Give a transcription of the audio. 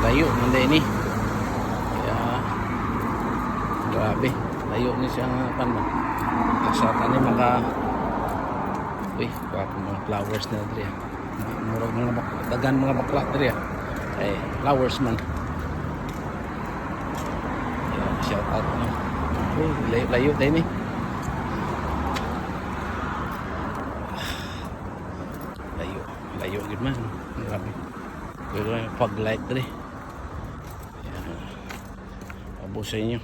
layo man din ni. Kaya grabe, layo ni siya pan ba. Sa tani mga uy, mga flowers na diri. Murag mga dagan mga bakla diri. Ay, flowers man. Yeah, shout out no. Uy, layo din ni. Layo gid man. Grabe. Pero yung fog light diri. Ayan. Abo sa inyo.